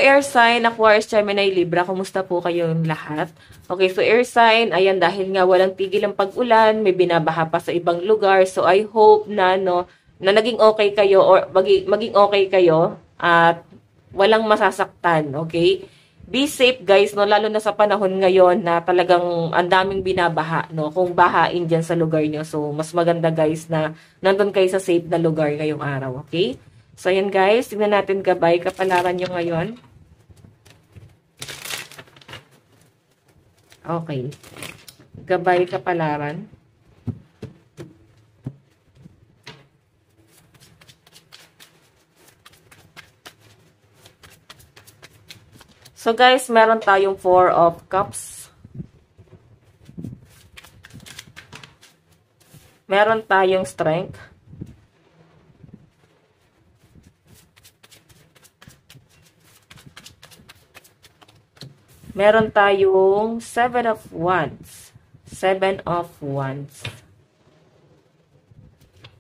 air sign, Aquarius, Gemini, Libra, kumusta po kayong lahat? Okay, so air sign, ayan, dahil nga walang tigil ang pag-ulan, may binabaha pa sa ibang lugar. So I hope na, no, na naging okay kayo or maging okay kayo at walang masasaktan, okay? Be safe guys, no, lalo na sa panahon ngayon na talagang ang daming binabaha, no, kung bahain dyan sa lugar nyo. So mas maganda guys na nandun kayo sa safe na lugar ngayong araw, okay? So, ayan guys, tignan natin gabay, kapalaran nyo ngayon. Okay. Gabay, kapalaran. So, guys, meron tayong 4 of Cups. Meron tayong Strength. Meron tayong 7 of Wands. 7 of Wands.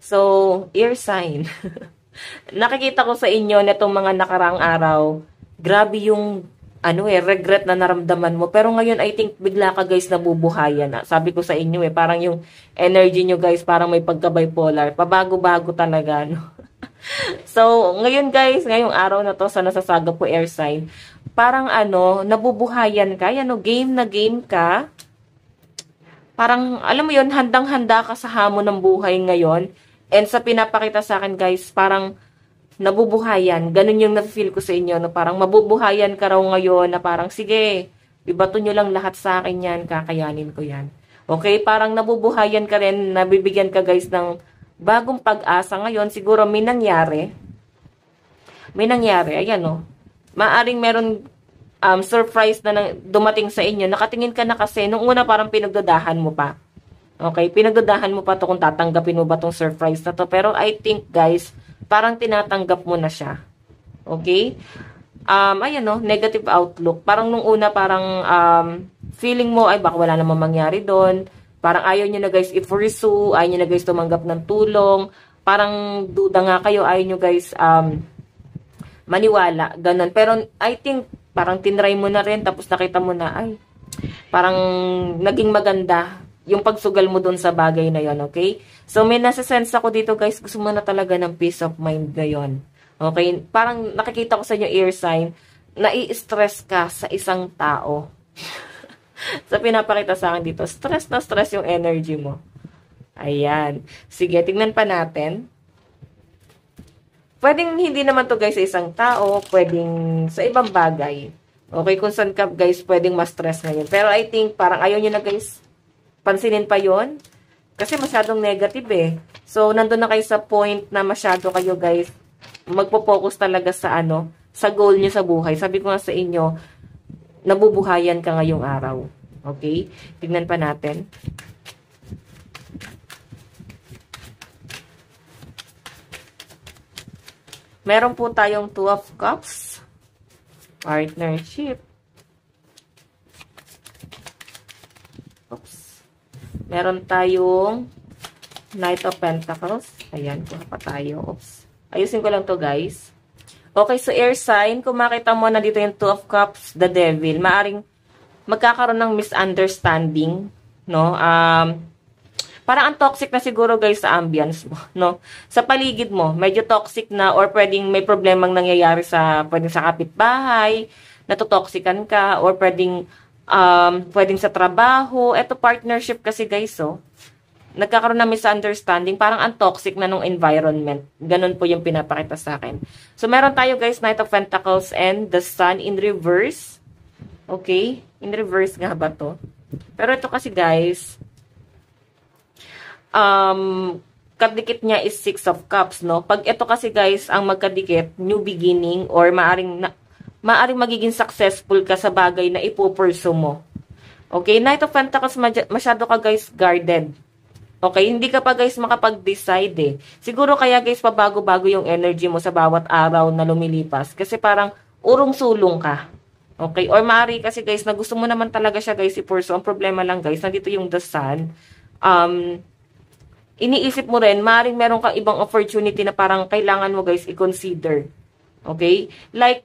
So, air sign. Nakikita ko sa inyo na itong mga nakaraang araw, grabe yung regret na naramdaman mo. Pero ngayon, I think, bigla ka guys nabubuhayan. Sabi ko sa inyo parang yung energy nyo guys, parang may pagka-bipolar. Pabago-bago talaga, no? So, ngayon guys, ngayong araw na to, sa nasasaga po air sign, parang nabubuhayan ka, game na game ka. Parang, alam mo yun, handang-handa ka sa hamon ng buhay ngayon. And sa pinapakita sa akin guys, parang nabubuhayan. Ganun yung na-feel ko sa inyo, no? Parang mabubuhayan ka raw ngayon na parang, sige, ibato nyo lang lahat sa akin yan, kakayanin ko yan. Okay, parang nabubuhayan ka rin, nabibigyan ka guys ng bagong pag-asa ngayon. Siguro may nangyari. Ayan o. Maaring meron surprise na dumating sa inyo. Nakatingin ka na kasi. Nung una parang pinagdadahan mo pa. Okay? Pinagdadahan mo pa to kung tatanggapin mo ba tong surprise na to. Pero I think guys, parang tinatanggap mo na siya. Okay? Ayan o. Negative outlook. Parang nung una parang feeling mo ay baka wala namang mangyari doon. Parang ayaw nyo na guys i-pursue. Ayaw nyo na guys tumanggap ng tulong. Parang duda nga kayo. Ayaw nyo guys maniwala, ganun. Pero I think, parang tinry mo na rin, tapos nakita mo na, ay, parang naging maganda yung pagsugal mo dun sa bagay na yon, okay? So, may nasa-sense ako dito, guys, gusto mo na talaga ng peace of mind ngayon. Okay? Parang nakikita ko sa inyo air sign, nai-stress ka sa isang tao. So, pinapakita sa akin dito, stress na stress yung energy mo. Ayan. Sige, tignan pa natin. Pwedeng hindi naman to guys sa isang tao, pwedeng sa ibang bagay. Okay, kung saan ka guys, pwedeng ma-stress ngayon. Pero I think parang ayaw nyo na guys, pansinin pa yon kasi masyadong negative So, nandun na kayo sa point na masyado kayo guys, magpo-focus talaga sa sa goal nyo sa buhay. Sabi ko nga sa inyo, nabubuhayan ka ngayong araw. Okay? Tignan pa natin. Meron po tayong 2 of Cups. Partnership. Oops. Meron tayong Knight of Pentacles. Ayan, kuha pa tayo. Oops. Ayusin ko lang to guys. Okay, so air sign. Kung makita mo na dito yung 2 of Cups, the Devil, maaring magkakaroon ng misunderstanding. No? Parang ang toxic na siguro guys sa ambience mo, no? Sa paligid mo, medyo toxic na or pwedeng may problemang nangyayari pwedeng sa kapitbahay, natotoxican ka, or pwedeng sa trabaho. Eto partnership kasi guys, nagkakaroon ng misunderstanding, parang ang toxic na nung environment. Ganun po yung pinapakita sa akin. So meron tayo guys, Knight of Pentacles and the Sun in reverse. Okay? In reverse nga ba to? Pero ito kasi guys, kadikit niya is 6 of Cups, no? Pag ito kasi guys, ang magkadikit, new beginning, or maaring magiging successful ka sa bagay na ipupursu mo. Okay? Knight of Pentacles, masyado ka guys guarded. Okay? Hindi ka pa guys makapag-decide Siguro kaya guys, pabago-bago yung energy mo sa bawat araw na lumilipas. Kasi parang urong-sulong ka. Okay? Or maaari kasi guys, na gusto mo naman talaga siya guys ipursu. Ang problema lang guys, nandito yung the Sun. Iniisip mo rin, maaaring meron kang ibang opportunity na parang kailangan mo guys i-consider. Okay? Like,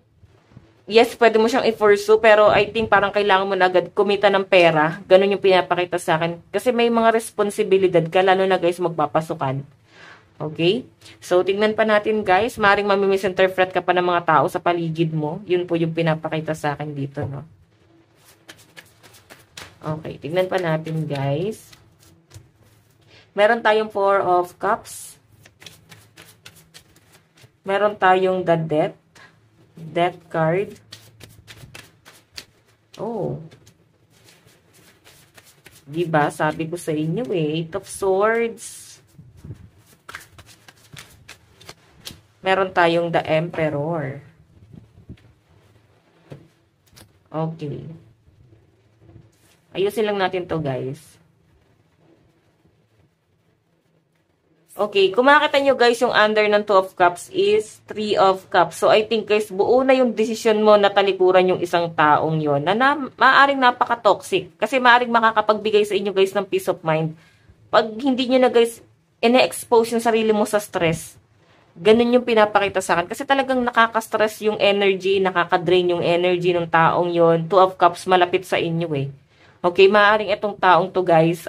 yes, pwede mo siyang i-pursue, pero I think parang kailangan mo na agad kumita ng pera. Ganun yung pinapakita sa akin. Kasi may mga responsibilidad ka, lalo na guys, magpapasukan. Okay? So, tingnan pa natin guys. Maring mamimisinterpret ka pa ng mga tao sa paligid mo. Yun po yung pinapakita sa akin dito, no? Okay, tingnan pa natin guys. Meron tayong 4 of Cups. Meron tayong the Death card. Oh. Diba? Sabi ko sa inyo eh. 8 of Swords. Meron tayong the Emperor. Okay. Ayusin lang natin to guys. Okay, kung makikita nyo guys, yung under ng 2 of Cups is 3 of Cups. So, I think guys, buo na yung decision mo na talikuran yung isang taong yon na, maaaring napaka-toxic. Kasi maaaring makakapagbigay sa inyo guys ng peace of mind. Pag hindi nyo na guys, ine-expose yung sarili mo sa stress. Ganun yung pinapakita sa akin. Kasi talagang nakaka-stress yung energy, nakaka-drain yung energy ng taong yon. 2 of Cups malapit sa inyo eh. Okay, maaaring itong taong to guys,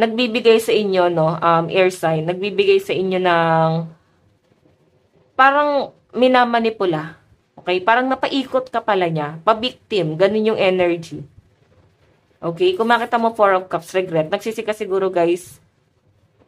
nagbibigay sa inyo, no, air sign, nagbibigay sa inyo ng parang minamanipula. Okay? Parang napaikot ka pala niya. Pa-victim. Ganun yung energy. Okay? Kung makita mo 4 of Cups, regret. Nagsisi ka siguro, guys.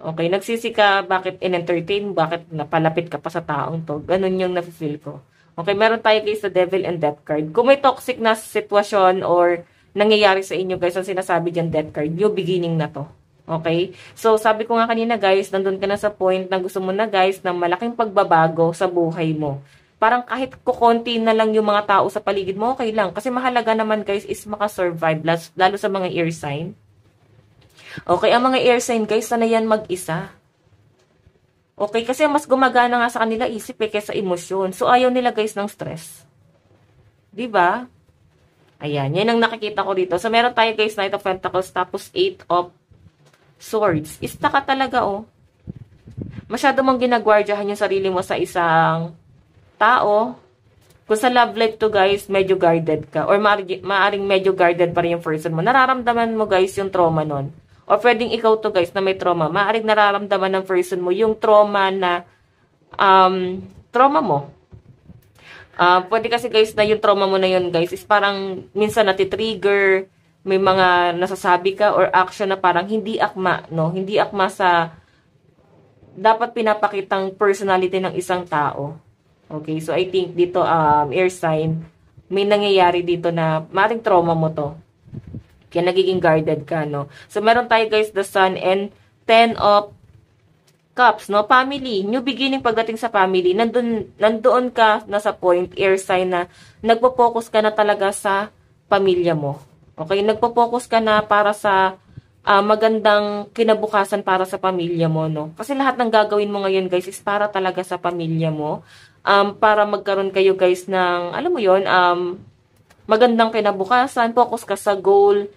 Okay? Nagsisi ka, bakit in-entertain? Bakit napalapit ka pa sa taong to? Ganun yung nafe-feel ko. Okay? Meron tayo, guys, sa Devil and Death card. Kung may toxic na sitwasyon or nangyayari sa inyo, guys, ang sinasabi dyan, Death card, yung beginning na to. Okay? So, sabi ko nga kanina guys, nandun ka na sa point na gusto mo na guys ng malaking pagbabago sa buhay mo. Parang kahit kukonti na lang yung mga tao sa paligid mo, okay lang. Kasi mahalaga naman guys is makasurvive, lalo sa mga air sign. Okay, ang mga air sign guys, sana yan mag-isa. Okay, kasi mas gumagana nga sa kanila isip eh, kaysa emosyon. So, ayaw nila guys ng stress. Diba? Ayan, yan ang nakikita ko dito. So, meron tayo guys, Knight of Pentacles, tapos 8 of Swords. Ista ka talaga, oh. Masyado mong ginagwardyahan yung sarili mo sa isang tao. Kung sa love life to, guys, medyo guarded ka. Or maaring medyo guarded pa rin yung person mo. Nararamdaman mo, guys, yung trauma nun. Or pwedeng ikaw to, guys, na may trauma. Maaring nararamdaman ng person mo yung trauma na, trauma mo. Pwede kasi, guys, na yung trauma mo na yun, guys, is parang minsan natitrigger, may mga nasasabi ka or action na parang hindi akma, no? Hindi akma sa dapat pinapakitang personality ng isang tao. Okay, so I think dito, air sign, may nangyayari dito na maring trauma mo to. Kaya nagiging guarded ka, no? So meron tayo guys, the Sun and 10 of Cups, no? Family, new beginning pagdating sa family. Nandoon ka na sa point, air sign, na nagpo-focus ka na talaga sa pamilya mo. Okay, nagpo-focus ka na para sa magandang kinabukasan para sa pamilya mo, no? Kasi lahat ng gagawin mo ngayon, guys, is para talaga sa pamilya mo. Para magkaroon kayo, guys, ng, alam mo yon, magandang kinabukasan, focus ka sa goal.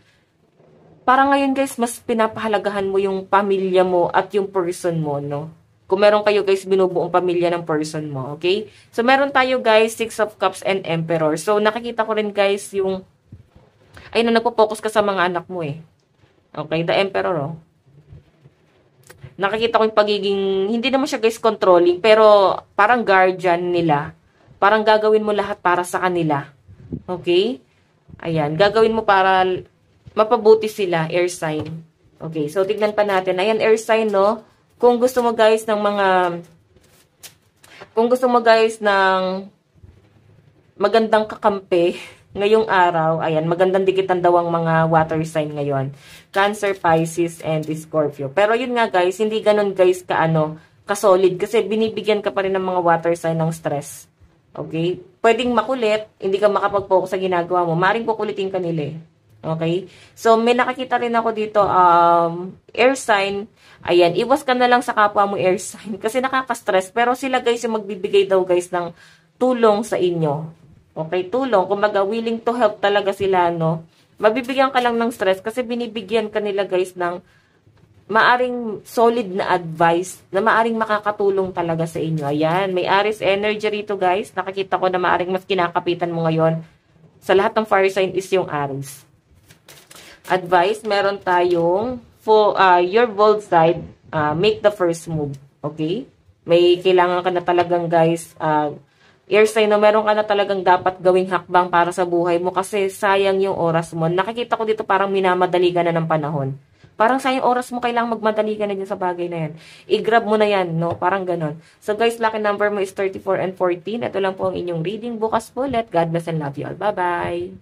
Para ngayon, guys, mas pinapahalagahan mo yung pamilya mo at yung person mo, no? Kung meron kayo, guys, binubuong pamilya ng person mo, okay? So, meron tayo, guys, 6 of Cups and Emperor. So, nakikita ko rin, guys, yung ay na nagpo-focus ka sa mga anak mo eh. Okay, the Emperor, oh. Nakikita ko yung pagiging, hindi naman siya guys controlling, pero parang guardian nila. Parang gagawin mo lahat para sa kanila. Okay? Ayan, gagawin mo para mapabuti sila, air sign. Okay, so tignan pa natin. Ayan, air sign, no? Kung gusto mo guys ng magandang kakampi, ngayong araw, ayan, magandang dikitan daw ang mga water sign ngayon. Cancer, Pisces, and Scorpio. Pero yun nga guys, hindi ganun guys kasolid. Kasi binibigyan ka pa rin ng mga water sign ng stress. Okay? Pwedeng makulit, hindi ka makapag-focus sa ginagawa mo. Maring kukulitin ka nila eh. Okay? So, may nakakita rin ako dito, air sign. Ayan, iwas ka na lang sa kapwa mo air sign. Kasi nakaka-stress. Pero sila guys yung magbibigay daw guys ng tulong sa inyo. Okay, tulong. Kumbaga, willing to help talaga sila, no? Mabibigyan ka lang ng stress kasi binibigyan ka nila, guys, ng maaring solid na advice na maaring makakatulong talaga sa inyo. Ayan, may Aries energy rito guys. Nakikita ko na maaring mas kinakapitan mo ngayon. Sa lahat ng fire sign is yung Aries. Advice, meron tayong your bold side, make the first move. Okay? May kailangan ka na talagang guys, air sign na meron ka na talagang dapat gawing hakbang para sa buhay mo kasi sayang yung oras mo. Nakikita ko dito parang minamadali ka na ng panahon. Parang sayang oras mo, kailangang magmadali ka na dyan sa bagay na yan. I-grab mo na yan, no? Parang ganon. So guys, lucky number mo is 34 and 14. Ito lang po ang inyong reading. Bukas po ulit. God bless and love you all. Bye-bye!